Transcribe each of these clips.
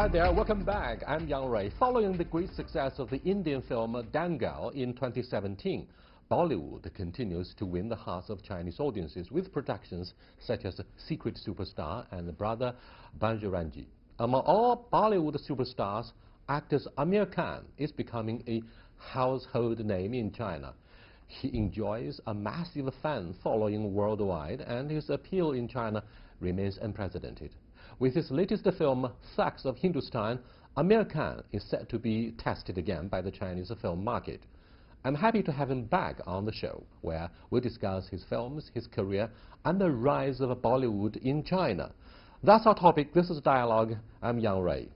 Hi there, welcome back. I'm Yang Ray. Following the great success of the Indian film Dangal in 2017, Bollywood continues to win the hearts of Chinese audiences with productions such as Secret Superstar and Brother Bajrangi. Among all Bollywood superstars, actor Aamir Khan is becoming a household name in China. He enjoys a massive fan following worldwide, and his appeal in China remains unprecedented. With his latest film, Thugs of Hindostan, Aamir Khan is set to be tested again by the Chinese film market. I'm happy to have him back on the show, where we'll discuss his films, his career, and the rise of Bollywood in China. That's our topic. This is Dialogue. I'm Yang Ray.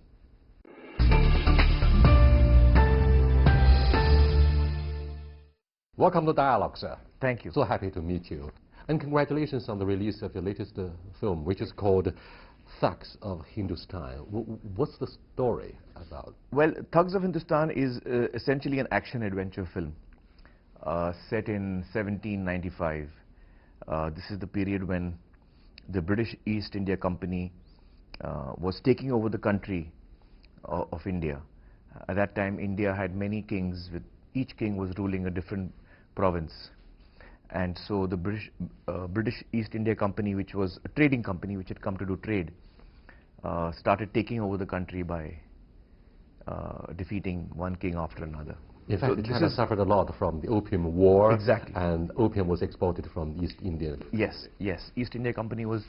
Welcome to Dialogue, sir. Thank you. So happy to meet you. And congratulations on the release of your latest film, which is called Thugs of Hindostan. What's the story about? Well, Thugs of Hindostan is essentially an action-adventure film set in 1795. This is the period when the British East India Company was taking over the country of India. At that time, India had many kings, with each king was ruling a different province. And so the British East India Company, which was a trading company which had come to do trade, started taking over the country by defeating one king after another. In fact, China suffered a lot from the Opium War. Exactly. And opium was exported from East India. Yes, yes. East India Company was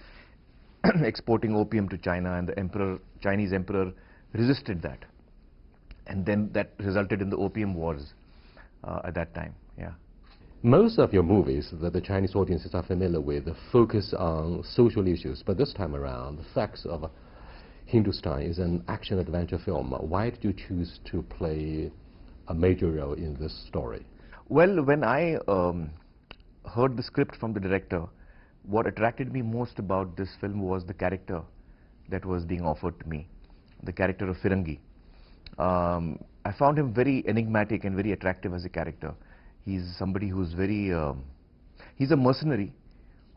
exporting opium to China, and the Chinese emperor resisted that. And then that resulted in the Opium Wars at that time, yeah. Most of your movies that the Chinese audiences are familiar with focus on social issues, but this time around, Thugs of Hindostan is an action-adventure film. Why did you choose to play a major role in this story? Well, when I heard the script from the director, what attracted me most about this film was the character that was being offered to me, the character of Firangi. I found him very enigmatic and very attractive as a character. He's somebody who's very, he's a mercenary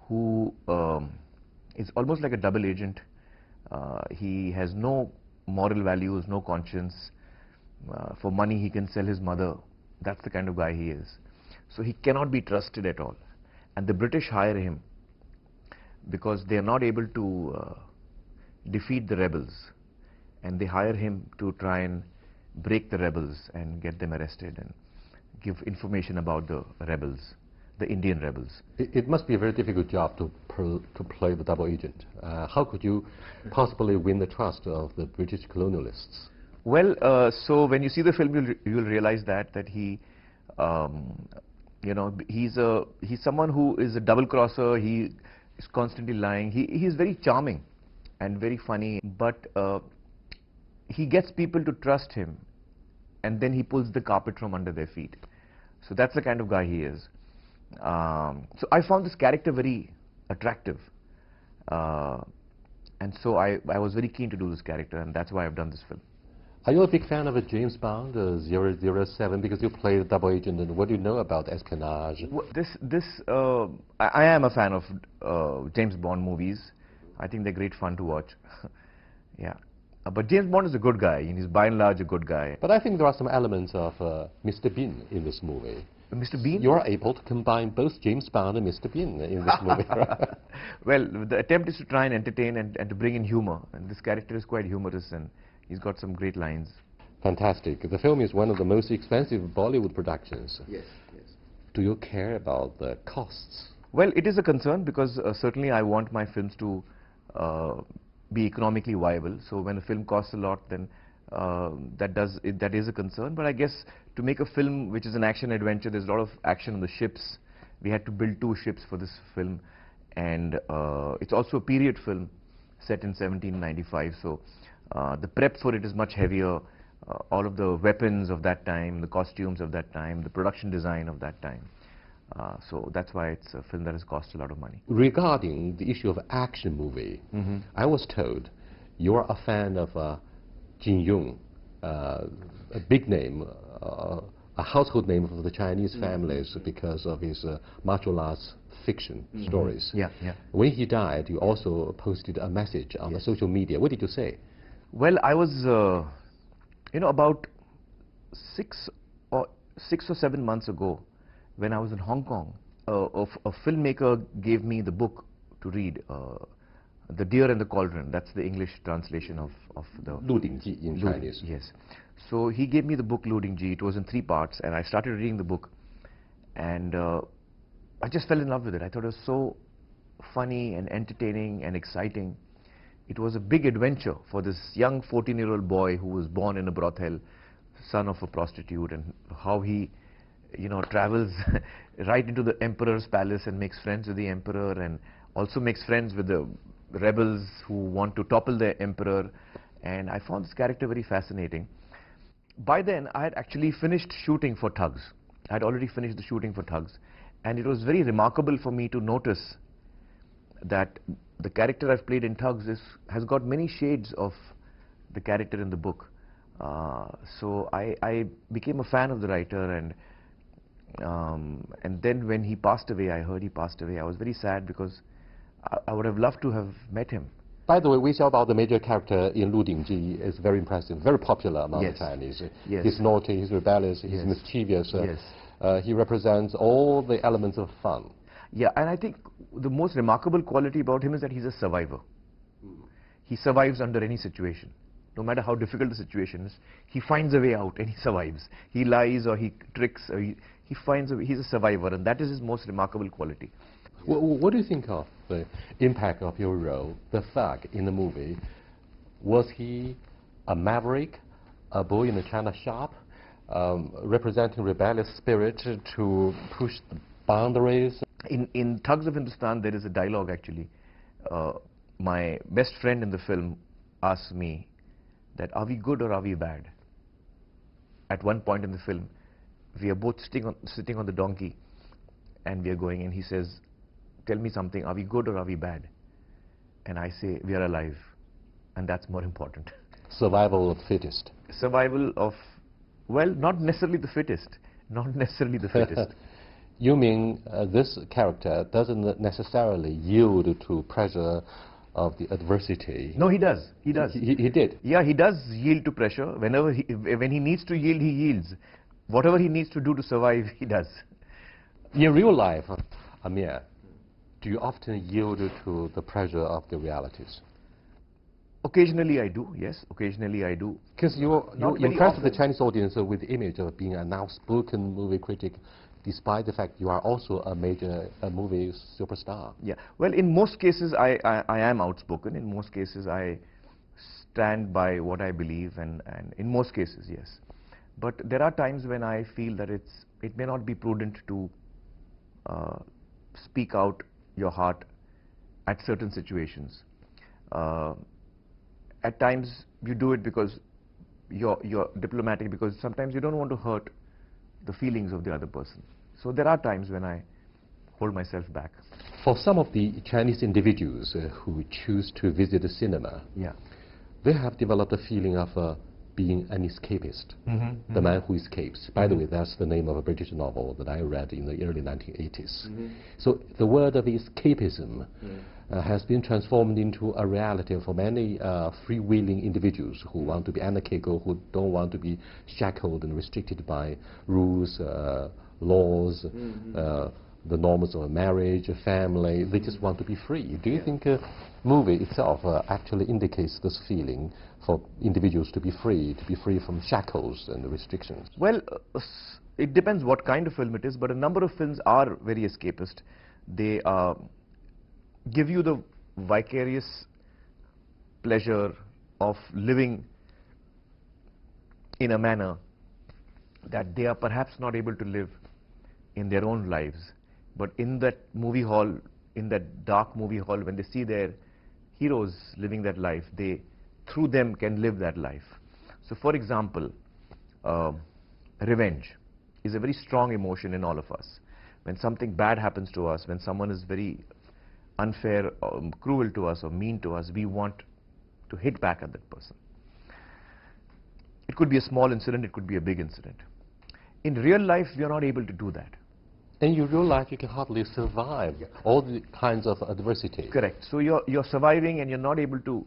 who is almost like a double agent. He has no moral values, no conscience. For money he can sell his mother. That's the kind of guy he is. So he cannot be trusted at all. And the British hire him because they are not able to defeat the rebels. And they hire him to try and break the rebels and get them arrested and give information about the rebels, the Indian rebels. It must be a very difficult job to play the double agent. How could you possibly win the trust of the British colonialists? Well, so when you see the film, you'll realize that he, you know, he's someone who is a double crosser. He is constantly lying. He is very charming and very funny, but he gets people to trust him, and then he pulls the carpet from under their feet. So that's the kind of guy he is. So I found this character very attractive, and so I was very keen to do this character, and that's why I've done this film. Are you a big fan of James Bond 007 because you play the double agent, and what do you know about espionage? Well, I am a fan of James Bond movies. I think they're great fun to watch. Yeah. But James Bond is a good guy, and he's by and large a good guy. But I think there are some elements of Mr. Bean in this movie. Mr. Bean? You are able to combine both James Bond and Mr. Bean in this movie. Well, the attempt is to try and entertain and to bring in humor. And this character is quite humorous, and he's got some great lines. Fantastic. The film is one of the most expensive Bollywood productions. Yes, yes. Do you care about the costs? Well, it is a concern because certainly I want my films to be economically viable. So when a film costs a lot, then that is a concern. But I guess to make a film which is an action adventure, there's a lot of action on the ships. We had to build 2 ships for this film, and it's also a period film set in 1795. So the prep for it is much heavier. All of the weapons of that time, the costumes of that time, the production design of that time. So that's why it's a film that has cost a lot of money. Regarding the issue of action movie, I was told you are a fan of Jin Yong, a big name, a household name for the Chinese families because of his martial arts fiction stories. Yeah, yeah. When he died, you also posted a message on the social media. What did you say? Well, I was, about 6 or 7 months ago, when I was in Hong Kong, a filmmaker gave me the book to read, The Deer and the Cauldron. That's the English translation of the... 鹿鼎记 in Chinese. Yes. So he gave me the book 鹿鼎记. It was in 3 parts, and I started reading the book, and I just fell in love with it. I thought it was so funny and entertaining and exciting. It was a big adventure for this young 14-year-old boy who was born in a brothel, son of a prostitute, and how he, travels right into the emperor's palace and makes friends with the emperor, and also makes friends with the rebels who want to topple the emperor. And I found this character very fascinating. By then, I had actually finished shooting for Thugs. I had already finished the shooting for Thugs, and it was very remarkable for me to notice that the character I've played in Thugs has got many shades of the character in the book. So I became a fan of the writer, and then when he passed away, I heard he passed away. I was very sad because I would have loved to have met him. By the way, Wei Xiaobao, the major character in 鹿鼎记, is very impressive, very popular among the Chinese. Yes. He's naughty, he's rebellious, he's mischievous. He represents all the elements of fun. Yeah, and I think the most remarkable quality about him is that he's a survivor. He survives under any situation. No matter how difficult the situation is, he finds a way out and he survives. He lies or he tricks, or he finds a way. He's a survivor, and that is his most remarkable quality. What do you think of the impact of your role, the thug in the movie? Was he a maverick, a boy in a china shop, representing rebellious spirit to push the boundaries? In Thugs of Hindostan, there is a dialogue actually. My best friend in the film asks me that, are we good or are we bad? At one point in the film, we are both sitting on the donkey, and we are going, and he says, tell me something, are we good or are we bad? And I say, we are alive, and that's more important. Survival of the fittest. Survival of, well, not necessarily the fittest. Not necessarily the fittest. You mean this character doesn't necessarily yield to pressure of the adversity? No, he does. He does. He did? Yeah, he does yield to pressure. When he needs to yield, he yields. Whatever he needs to do to survive, he does. In real life, Aamir, do you often yield to the pressure of the realities? Occasionally I do, yes. Occasionally I do. Because you impressed the Chinese audience with the image of being an outspoken movie critic, despite the fact you are also a major movie superstar. Yeah. Well, in most cases I am outspoken. In most cases I stand by what I believe, and in most cases, yes. But there are times when I feel that it may not be prudent to speak out your heart at certain situations. At times you do it because you're diplomatic, because sometimes you don't want to hurt the feelings of the other person. So there are times when I hold myself back. For some of the Chinese individuals who choose to visit the cinema, they have developed a feeling of being an escapist, the man who escapes. By the way, that's the name of a British novel that I read in the early 1980s. So the word of escapism has been transformed into a reality for many freewheeling individuals who want to be anarchic, or who don't want to be shackled and restricted by rules, laws, the norms of marriage, family. They just want to be free. Do you think a movie itself actually indicates this feeling for individuals to be free from shackles and restrictions? Well, it depends what kind of film it is, but a number of films are very escapist. They give you the vicarious pleasure of living in a manner that they are perhaps not able to live in their own lives. But in that movie hall, in that dark movie hall, when they see their heroes living that life, they, through them, can live that life. So for example, revenge is a very strong emotion in all of us. When something bad happens to us, when someone is very unfair, cruel to us or mean to us, we want to hit back at that person. It could be a small incident, it could be a big incident. In real life, we are not able to do that. In your real life, you can hardly survive all the kinds of adversity. Correct. So you're surviving, and you're not able to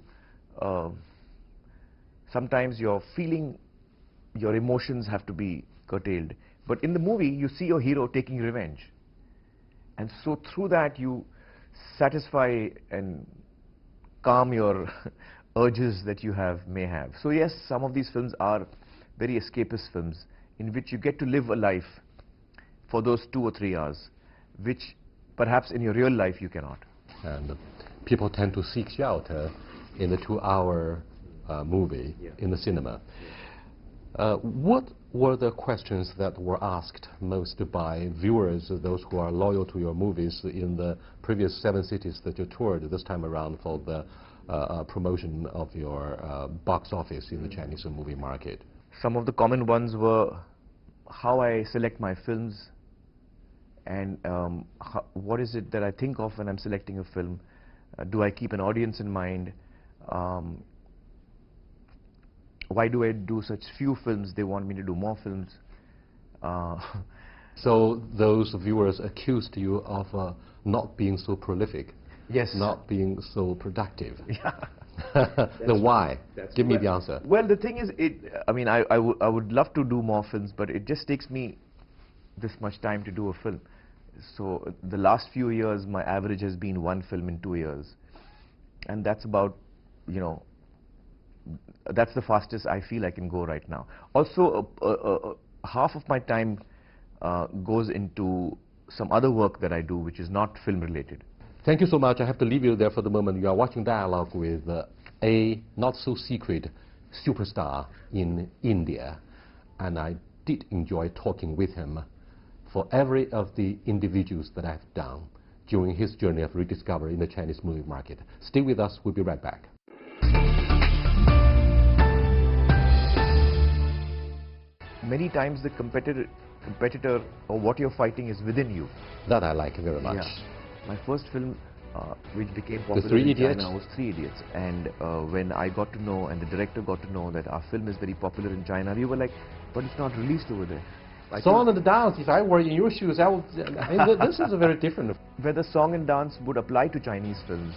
sometimes your emotions have to be curtailed. But in the movie, you see your hero taking revenge. And so through that, you satisfy and calm your urges that you may have. So yes, some of these films are very escapist films in which you get to live a life for those 2 or 3 hours, which perhaps in your real life you cannot. And people tend to seek shelter in the 2-hour movie in the cinema. What were the questions that were asked most by viewers, those who are loyal to your movies, in the previous 7 cities that you toured this time around for the promotion of your box office in the Chinese movie market? Some of the common ones were how I select my films, and what is it that I think of when I'm selecting a film. Do I keep an audience in mind? Why do I do such few films? They want me to do more films. So those viewers accused you of not being so prolific. Yes. Not being so productive. Yeah. Then why? Give me the answer. Well, the thing is, I mean, I would love to do more films, but it just takes me this much time to do a film. So the last few years, my average has been 1 film in 2 years. And that's about, you know, that's the fastest I feel I can go right now. Also, half of my time goes into some other work that I do, which is not film related. Thank you so much. I have to leave you there for the moment. You are watching Dialogue with a not-so-secret superstar in India. And I did enjoy talking with him for every of the individuals that I've done during his journey of rediscovery in the Chinese movie market. Stay with us. We'll be right back. Many times the competitor or what you're fighting is within you. That I like very much. Yeah. My first film, which became The popular 3 in Idiots? China, was 3 Idiots. And when I got to know, and the director got to know that our film is very popular in China, we were like, but it's not released over there. Song and dance, if I were in your shoes, I would, I mean, this is a very different. Whether song and dance would apply to Chinese films,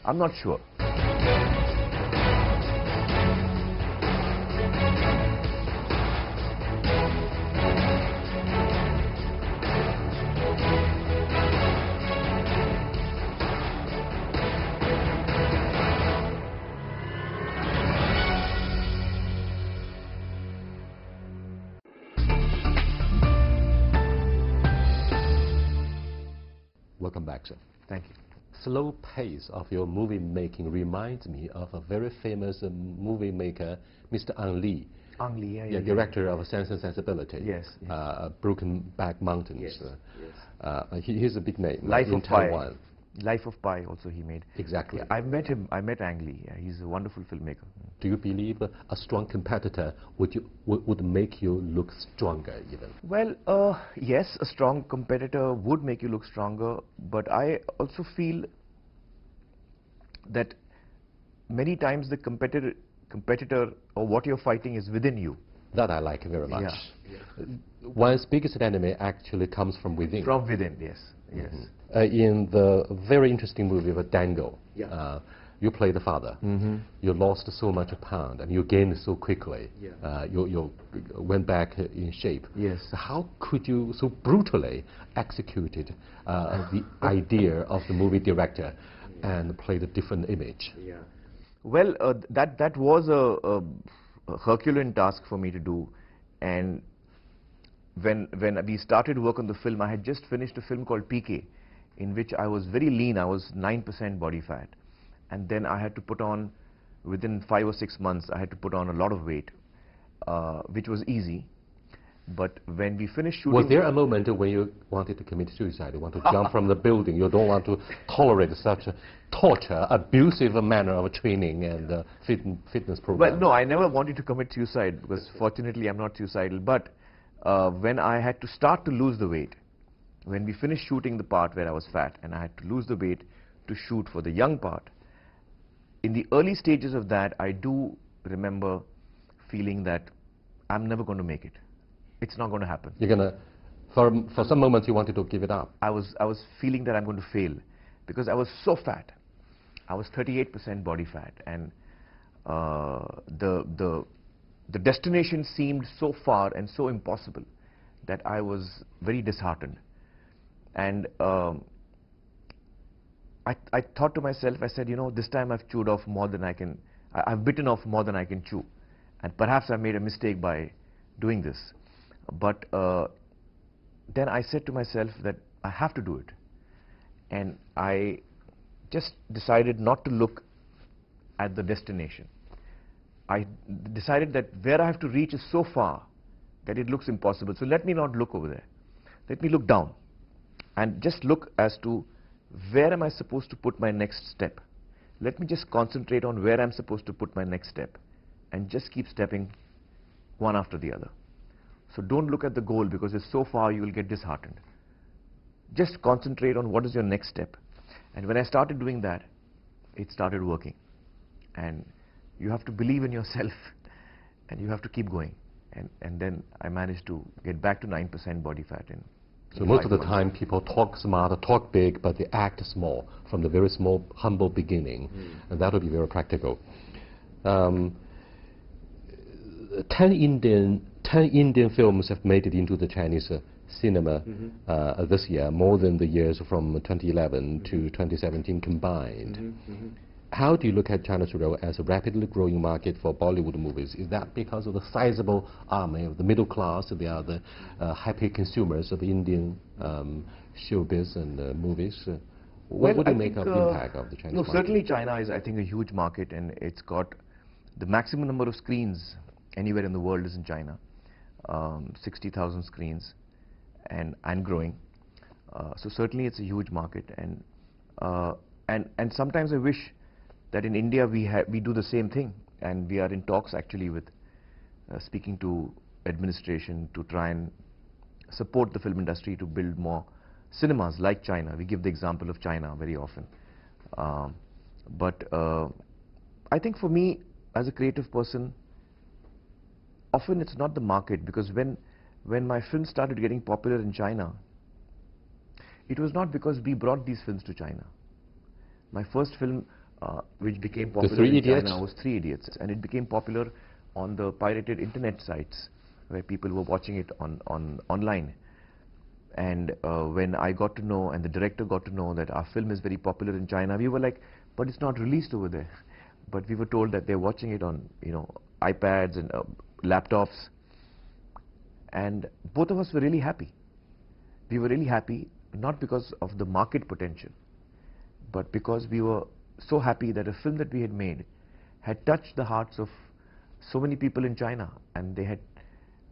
I'm not sure. Welcome back, sir. Thank you. Slow pace of your movie making reminds me of a very famous movie maker, Mr. Ang Lee. Ang Lee, yeah, director of Sense and Sensibility. Yes. Broken Back Mountains. Yes. He's a big name Life in of Pi. Taiwan. Life of Pi also he made. Exactly. Yeah, I met him. I met Ang Lee. Yeah, he's a wonderful filmmaker. Do you believe a strong competitor would make you look stronger even? Well, yes, a strong competitor would make you look stronger, but I also feel that many times the competitor or what you're fighting is within you. That I like very much. Yeah. One's biggest enemy actually comes from within. From within, yes. Yes. In the very interesting movie of Dangal, you play the father. You lost so much pound and you gained so quickly. You went back in shape. Yes. So how could you so brutally executed the idea of the movie director and played a different image? Well, that was a Herculean task for me to do, and when we started work on the film, I had just finished a film called PK, in which I was very lean. I was 9% body fat, and then I had to put on, within 5 or 6 months, I had to put on a lot of weight, which was easy. But when we finished shooting... Was there a moment when you wanted to commit suicide? You want to jump from the building? You don't want to tolerate such a torture, abusive manner of training and fitness program? Well, no, I never wanted to commit suicide because fortunately I'm not suicidal. But when I had to start to lose the weight, when we finished shooting the part where I was fat and I had to lose the weight to shoot for the young part, in the early stages of that, I do remember feeling that I'm never going to make it. It's not going to happen. You're going to, for some moments you wanted to give it up. I was feeling that I'm going to fail because I was so fat. I was 38% body fat, and The destination seemed so far and so impossible that I was very disheartened. And I thought to myself, I said, you know, this time I've chewed off more than I can, I've bitten off more than I can chew. And perhaps I made a mistake by doing this. But then I said to myself that I have to do it. And I just decided not to look at the destination. I decided that where I have to reach is so far that it looks impossible. So let me not look over there. Let me look down and just look as to where am I supposed to put my next step. Let me just concentrate on where I'm supposed to put my next step and just keep stepping one after the other. So don't look at the goal because it's so far you will get disheartened. Just concentrate on what is your next step. And when I started doing that, it started working. And you have to believe in yourself and you have to keep going. And then I managed to get back to 9% body fat in. So most of the time people talk smart, talk big, but they act small from the very small, humble beginning. And that will be very practical. 10 Indian films have made it into the Chinese cinema this year, more than the years from 2011 to 2017 combined. How do you look at China's role as a rapidly growing market for Bollywood movies? Is that because of the sizable army of the middle class, they are the happy consumers of Indian showbiz and movies? What would you make of the impact of the Chinese market? Certainly China is, I think, a huge market, and it's got the maximum number of screens anywhere in the world is in China, 60,000 screens, and growing. So certainly it's a huge market, and sometimes I wish that in India we do the same thing, and we are in talks actually with speaking to administration to try and support the film industry to build more cinemas like China. We give the example of China very often. But I think for me as a creative person, often it's not the market, because when my films started getting popular in China, it was not because we brought these films to China. My first film which became popular in China was Three Idiots, and it became popular on the pirated internet sites where people were watching it online. And when I got to know, and the director got to know, that our film is very popular in China, we were like, but it's not released over there. But we were told that they're watching it on, you know, iPads and laptops. And both of us were really happy. We were really happy, not because of the market potential, but because we were so happy that a film that we had made had touched the hearts of so many people in China, and they had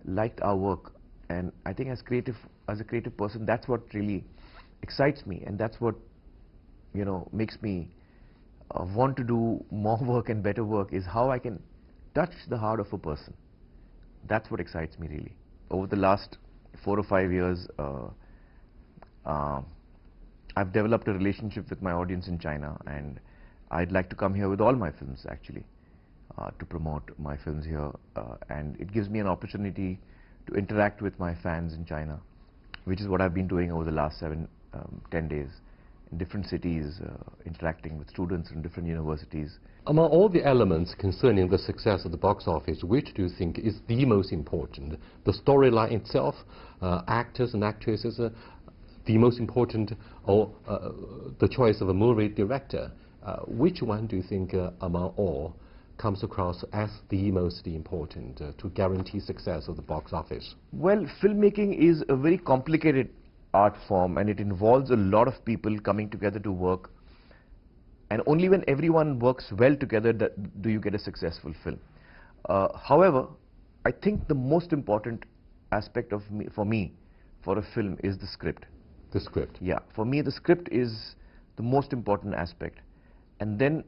liked our work. And I think as a creative person, that's what really excites me, and that's what, you know, makes me want to do more work and better work, is how I can touch the heart of a person. That's what excites me really. Over the last 4 or 5 years, I've developed a relationship with my audience in China, and I'd like to come here with all my films actually to promote my films here, and it gives me an opportunity to interact with my fans in China, which is what I've been doing over the last 10 days in different cities, interacting with students in different universities. Among all the elements concerning the success of the box office, which do you think is the most important? The storyline itself, actors and actresses, the most important, or the choice of a movie director? Which one do you think among all comes across as the most important to guarantee success of the box office? Well, filmmaking is a very complicated art form, and it involves a lot of people coming together to work, and only when everyone works well together do you get a successful film. However, I think the most important aspect for a film is the script. The script? Yeah, for me the script is the most important aspect, and then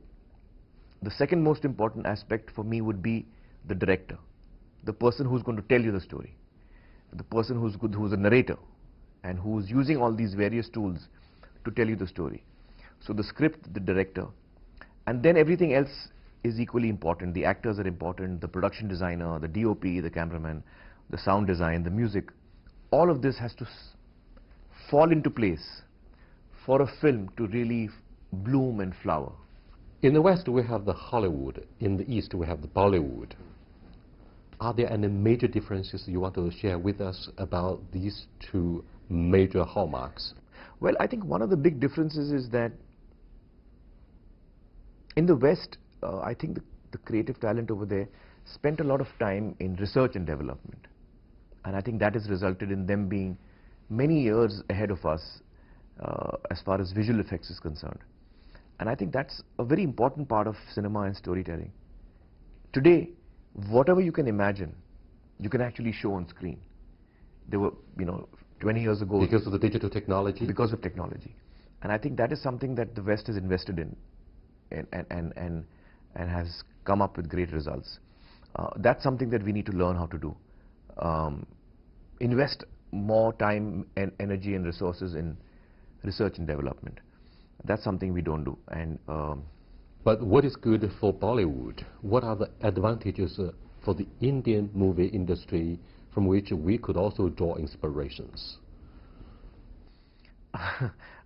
the second most important aspect for me would be the director, the person who's going to tell you the story, the person who's a narrator, and who's using all these various tools to tell you the story. So the script, the director, and then everything else is equally important. The actors are important, the production designer, the DOP, the cameraman, the sound design, the music. All of this has to fall into place for a film to really bloom and flower. In the West, we have the Hollywood. In the East, we have the Bollywood. Are there any major differences you want to share with us about these two major hallmarks? Well, I think one of the big differences is that in the West, I think the creative talent over there spent a lot of time in research and development. And I think that has resulted in them being many years ahead of us as far as visual effects is concerned. And I think that's a very important part of cinema and storytelling. Today, whatever you can imagine, you can actually show on screen. There were, 20 years ago... Because of the digital technology? Because of technology. And I think that is something that the West has invested in and has come up with great results. That's something that we need to learn how to do. Invest more time and energy and resources in research and development. That's something we don't do. And but what is good for Bollywood? What are the advantages for the Indian movie industry from which we could also draw inspirations?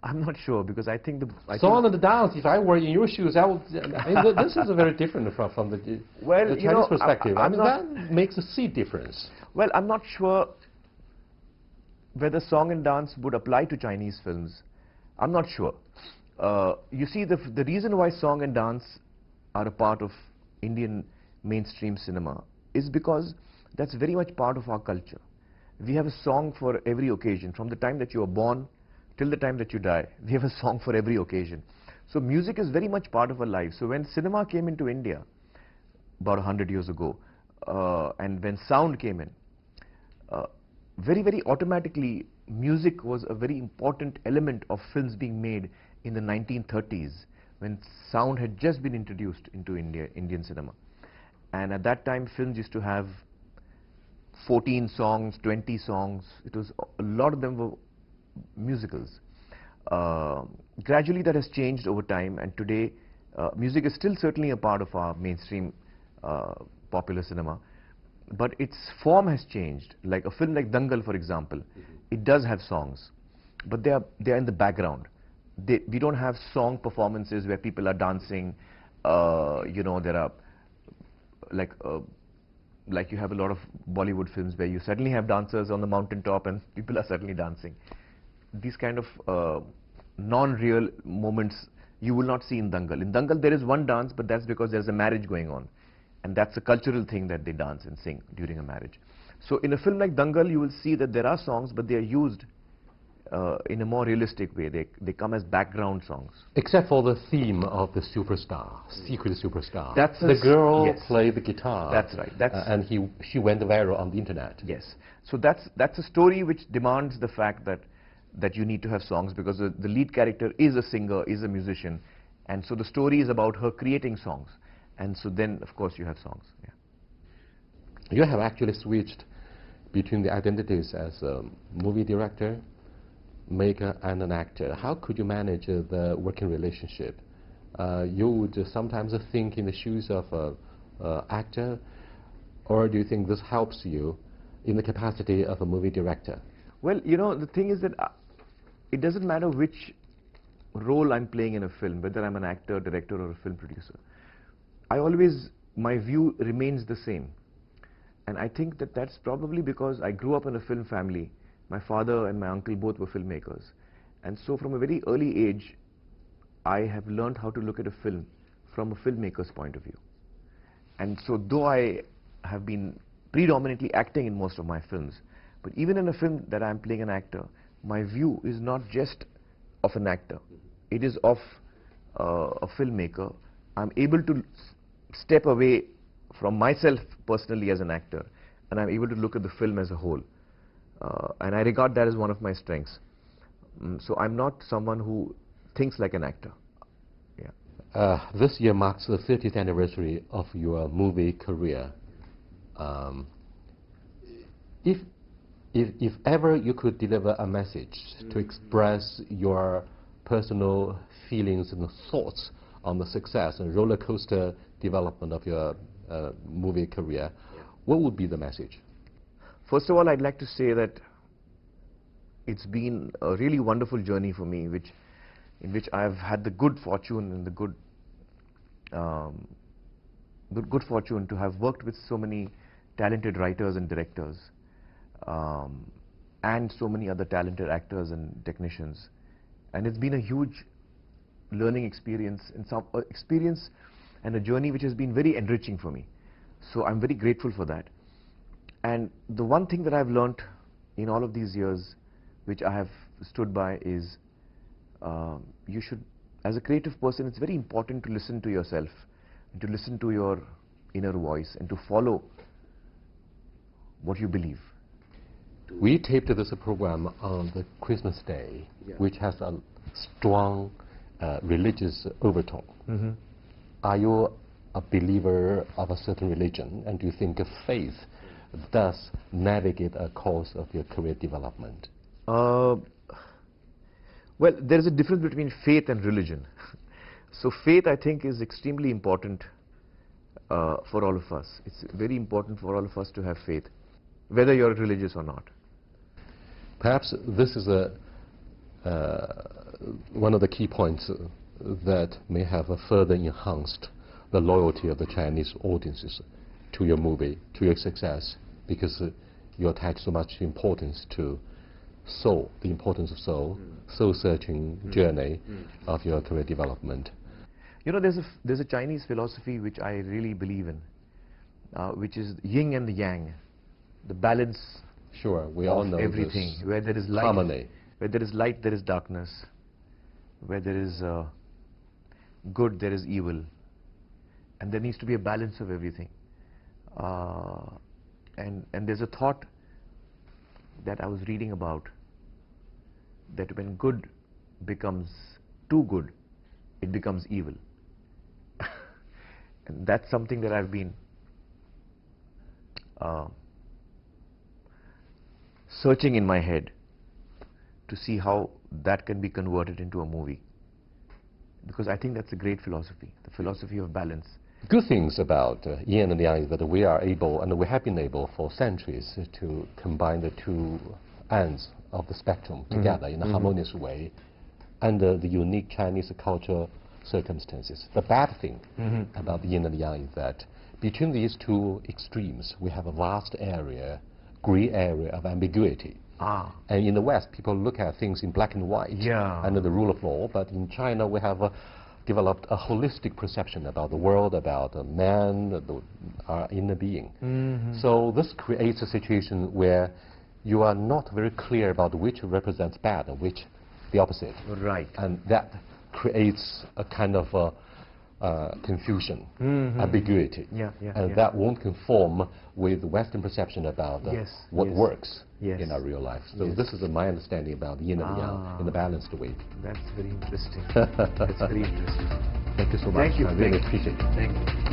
I'm not sure, because I think Song and dance, if I were in your shoes, I would... this is very different from the Chinese perspective. That makes a sea difference. Well, I'm not sure whether song and dance would apply to Chinese films. I'm not sure. You see, the reason why song and dance are a part of Indian mainstream cinema is because that's very much part of our culture. We have a song for every occasion. From the time that you are born till the time that you die, we have a song for every occasion. So music is very much part of our life. So when cinema came into India about 100 years ago, and when sound came in, very, very automatically, music was a very important element of films being made in the 1930s, when sound had just been introduced into Indian cinema. And at that time, films used to have 14 songs, 20 songs. A lot of them were musicals. Gradually that has changed over time, and today music is still certainly a part of our mainstream popular cinema, but its form has changed. Like a film like Dangal, for example, it does have songs, but they are in the background. We don't have song performances where people are dancing. There are like you have a lot of Bollywood films where you suddenly have dancers on the mountaintop and people are suddenly dancing. These kind of non-real moments you will not see in Dangal. In Dangal there is one dance, but that's because there's a marriage going on, and that's a cultural thing that they dance and sing during a marriage. So in a film like Dangal, you will see that there are songs, but they are used in a more realistic way. They come as background songs. Except for the theme of the superstar, secret superstar. That's the girl yes. played the guitar. That's right. And she went viral on the internet. Yes. So that's a story which demands the fact that you need to have songs, because the lead character is a singer, is a musician, and so the story is about her creating songs. And so then, of course, you have songs. Yeah. You have actually switched between the identities as a movie director, maker, and an actor. How could you manage the working relationship? You would sometimes think in the shoes of an actor, or do you think this helps you in the capacity of a movie director? Well, the thing is that it doesn't matter which role I'm playing in a film, whether I'm an actor, director, or a film producer. My view remains the same. And I think that that's probably because I grew up in a film family. My father and my uncle both were filmmakers. And so from a very early age, I have learned how to look at a film from a filmmaker's point of view. And so though I have been predominantly acting in most of my films, but even in a film that I'm playing an actor, my view is not just of an actor. It is of a filmmaker. I'm able to step away from myself personally as an actor, and I'm able to look at the film as a whole. And I regard that as one of my strengths. So I'm not someone who thinks like an actor. Yeah. This year marks the 30th anniversary of your movie career. If ever you could deliver a message to express your personal feelings and thoughts on the success and roller coaster development of your movie career, what would be the message? First of all, I'd like to say that it's been a really wonderful journey for me, in which I've had the good fortune and the good good fortune to have worked with so many talented writers and directors, and so many other talented actors and technicians. And it's been a huge learning experience, and some experience and a journey which has been very enriching for me. So I'm very grateful for that. And the one thing that I've learnt in all of these years, which I have stood by, is you should, as a creative person, it's very important to listen to yourself, and to listen to your inner voice, and to follow what you believe. We taped this program on the Christmas Day, which has a strong religious overtone. Mm-hmm. Are you a believer of a certain religion, and do you think faith does navigate a course of your career development? Well, there is a difference between faith and religion. So faith, I think, is extremely important for all of us. It's very important for all of us to have faith, whether you're religious or not. Perhaps this is one of the key points that may have further enhanced the loyalty of the Chinese audiences to your movie, to your success, because you attach so much importance to soul, the importance of soul, soul-searching journey of your career development. You know, there's a Chinese philosophy which I really believe in, which is yin and the yang, the balance. Sure, we all know everything. this. Where there is light, harmony. Where there is light, there is darkness. Where there is good, there is evil, and there needs to be a balance of everything. And there's a thought that I was reading about, that when good becomes too good, it becomes evil. And that's something that I've been searching in my head to see how that can be converted into a movie, because I think that's a great philosophy, the philosophy of balance. Good things about yin and yang is that we are able, and we have been able for centuries, to combine the two ends of the spectrum together in a harmonious way under the unique Chinese cultural circumstances. The bad thing about the yin and yang is that between these two extremes we have a vast area, gray area of ambiguity. And in the West, people look at things in black and white under the rule of law, but in China we have developed a holistic perception about the world, about man, our inner being. So this creates a situation where you are not very clear about which represents bad and which the opposite. Right. And that creates a kind of confusion, ambiguity. And that won't conform with Western perception about what works in our real life. So this is my understanding about yin and yang in a balanced way. That's very interesting. That's very interesting. Thank you so much. Thank you. I really appreciate it. Thank you.